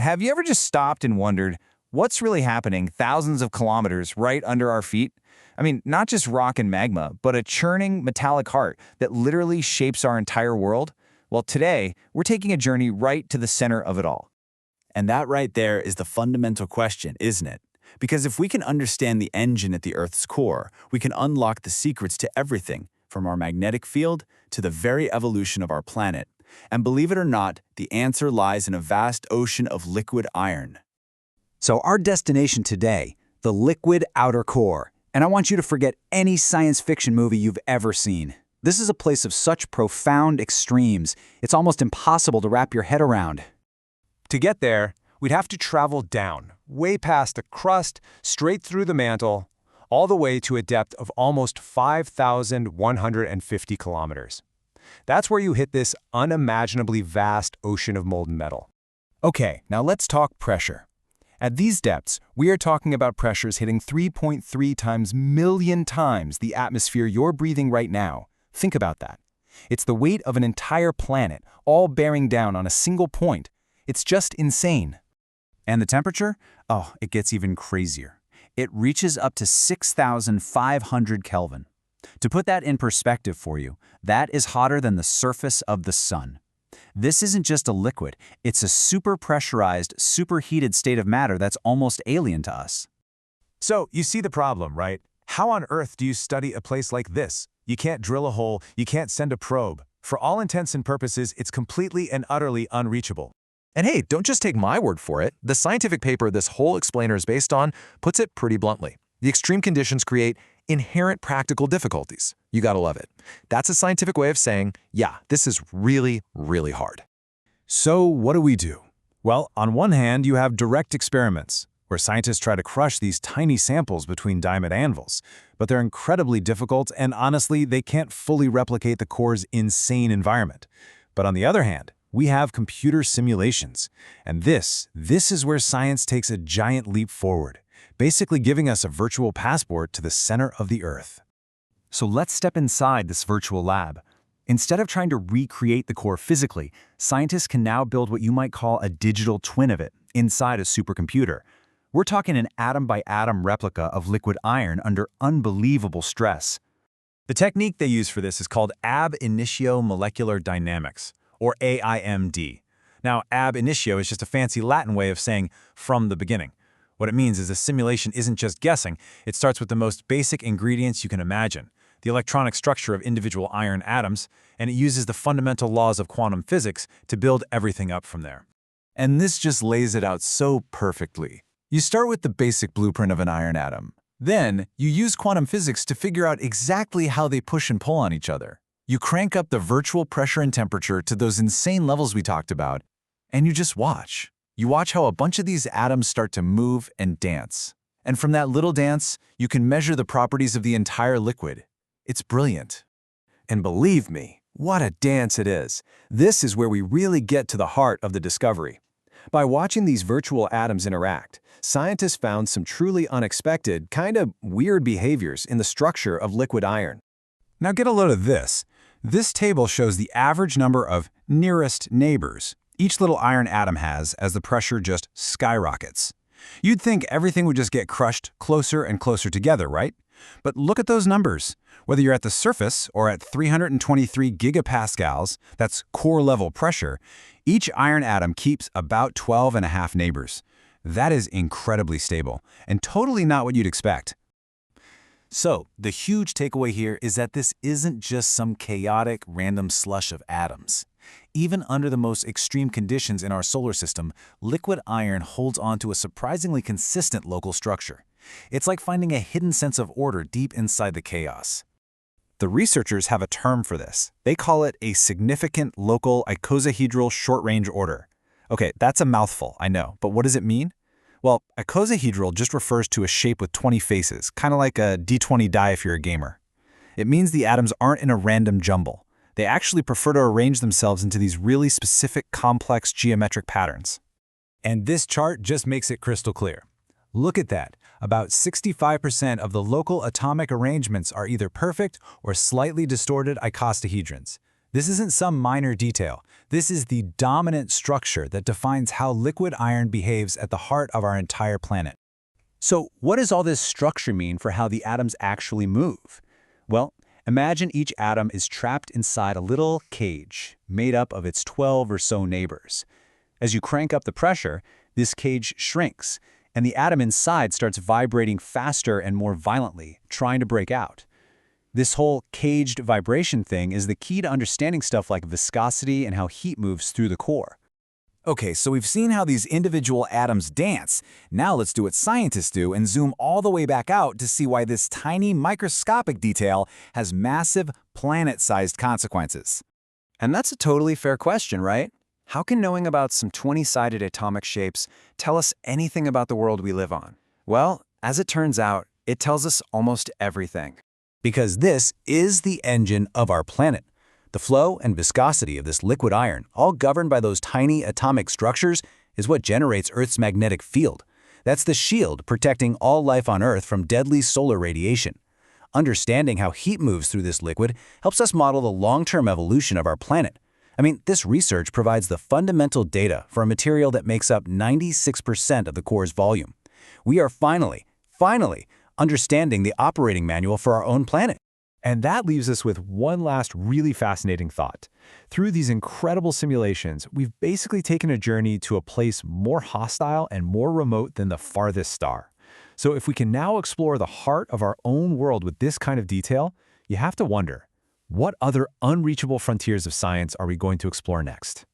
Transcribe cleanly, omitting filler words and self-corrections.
have you ever just stopped and wondered what's really happening thousands of kilometers right under our feet? I mean, not just rock and magma, but a churning metallic heart that literally shapes our entire world? Well, today, we're taking a journey right to the center of it all. And that right there is the fundamental question, isn't it? Because if we can understand the engine at the Earth's core, we can unlock the secrets to everything, from our magnetic field to the very evolution of our planet. And believe it or not, the answer lies in a vast ocean of liquid iron. So our destination today, the liquid outer core. And I want you to forget any science fiction movie you've ever seen. This is a place of such profound extremes, it's almost impossible to wrap your head around. To get there, we'd have to travel down, way past the crust, straight through the mantle, all the way to a depth of almost 5,150 kilometers. That's where you hit this unimaginably vast ocean of molten metal. Okay, now let's talk pressure. At these depths, we are talking about pressures hitting 3.3 times million times the atmosphere you're breathing right now. Think about that. It's the weight of an entire planet, all bearing down on a single point. It's just insane. And the temperature? Oh, it gets even crazier. It reaches up to 6,500 Kelvin. To put that in perspective for you, that is hotter than the surface of the sun. This isn't just a liquid, it's a super-pressurized, superheated state of matter that's almost alien to us. So, you see the problem, right? How on earth do you study a place like this? You can't drill a hole, you can't send a probe. For all intents and purposes, it's completely and utterly unreachable. And hey, don't just take my word for it. The scientific paper this whole explainer is based on puts it pretty bluntly. The extreme conditions create inherent practical difficulties. You gotta love it. That's a scientific way of saying, yeah, this is really, really hard. So what do we do? Well, on one hand, you have direct experiments, where scientists try to crush these tiny samples between diamond anvils. But they're incredibly difficult, and honestly, they can't fully replicate the core's insane environment. But on the other hand, we have computer simulations. And this is where science takes a giant leap forward, basically giving us a virtual passport to the center of the Earth. So let's step inside this virtual lab. Instead of trying to recreate the core physically, scientists can now build what you might call a digital twin of it inside a supercomputer. We're talking an atom-by-atom replica of liquid iron under unbelievable stress. The technique they use for this is called ab-initio molecular dynamics, or AIMD. Now, ab initio is just a fancy Latin way of saying from the beginning. What it means is the simulation isn't just guessing, it starts with the most basic ingredients you can imagine, the electronic structure of individual iron atoms, and it uses the fundamental laws of quantum physics to build everything up from there. And this just lays it out so perfectly. You start with the basic blueprint of an iron atom. Then, you use quantum physics to figure out exactly how they push and pull on each other. You crank up the virtual pressure and temperature to those insane levels we talked about, and you just watch. You watch how a bunch of these atoms start to move and dance. And from that little dance, you can measure the properties of the entire liquid. It's brilliant. And believe me, what a dance it is. This is where we really get to the heart of the discovery. By watching these virtual atoms interact, scientists found some truly unexpected, kind of weird behaviors in the structure of liquid iron. Now get a load of this. This table shows the average number of nearest neighbors each little iron atom has as the pressure just skyrockets. You'd think everything would just get crushed closer and closer together, right? But look at those numbers. Whether you're at the surface or at 323 gigapascals, that's core-level pressure, each iron atom keeps about 12.5 neighbors. That is incredibly stable, and totally not what you'd expect. So, the huge takeaway here is that this isn't just some chaotic, random slush of atoms. Even under the most extreme conditions in our solar system, liquid iron holds on to a surprisingly consistent local structure. It's like finding a hidden sense of order deep inside the chaos. The researchers have a term for this. They call it a significant local icosahedral short-range order. Okay, that's a mouthful, I know, but what does it mean? Well, icosahedral just refers to a shape with 20 faces, kind of like a D20 die if you're a gamer. It means the atoms aren't in a random jumble. They actually prefer to arrange themselves into these really specific, complex geometric patterns. And this chart just makes it crystal clear. Look at that. About 65% of the local atomic arrangements are either perfect or slightly distorted icosahedrons. This isn't some minor detail. This is the dominant structure that defines how liquid iron behaves at the heart of our entire planet. So, what does all this structure mean for how the atoms actually move? Well, imagine each atom is trapped inside a little cage made up of its 12 or so neighbors. As you crank up the pressure, this cage shrinks, and the atom inside starts vibrating faster and more violently, trying to break out. This whole caged vibration thing is the key to understanding stuff like viscosity and how heat moves through the core. Okay, so we've seen how these individual atoms dance. Now let's do what scientists do and zoom all the way back out to see why this tiny microscopic detail has massive planet-sized consequences. And that's a totally fair question, right? How can knowing about some 20-sided atomic shapes tell us anything about the world we live on? Well, as it turns out, it tells us almost everything. Because this is the engine of our planet. The flow and viscosity of this liquid iron, all governed by those tiny atomic structures, is what generates Earth's magnetic field. That's the shield protecting all life on Earth from deadly solar radiation. Understanding how heat moves through this liquid helps us model the long-term evolution of our planet. I mean, this research provides the fundamental data for a material that makes up 96% of the core's volume. We are finally understanding the operating manual for our own planet. And that leaves us with one last really fascinating thought. Through these incredible simulations, we've basically taken a journey to a place more hostile and more remote than the farthest star. So if we can now explore the heart of our own world with this kind of detail, you have to wonder, what other unreachable frontiers of science are we going to explore next?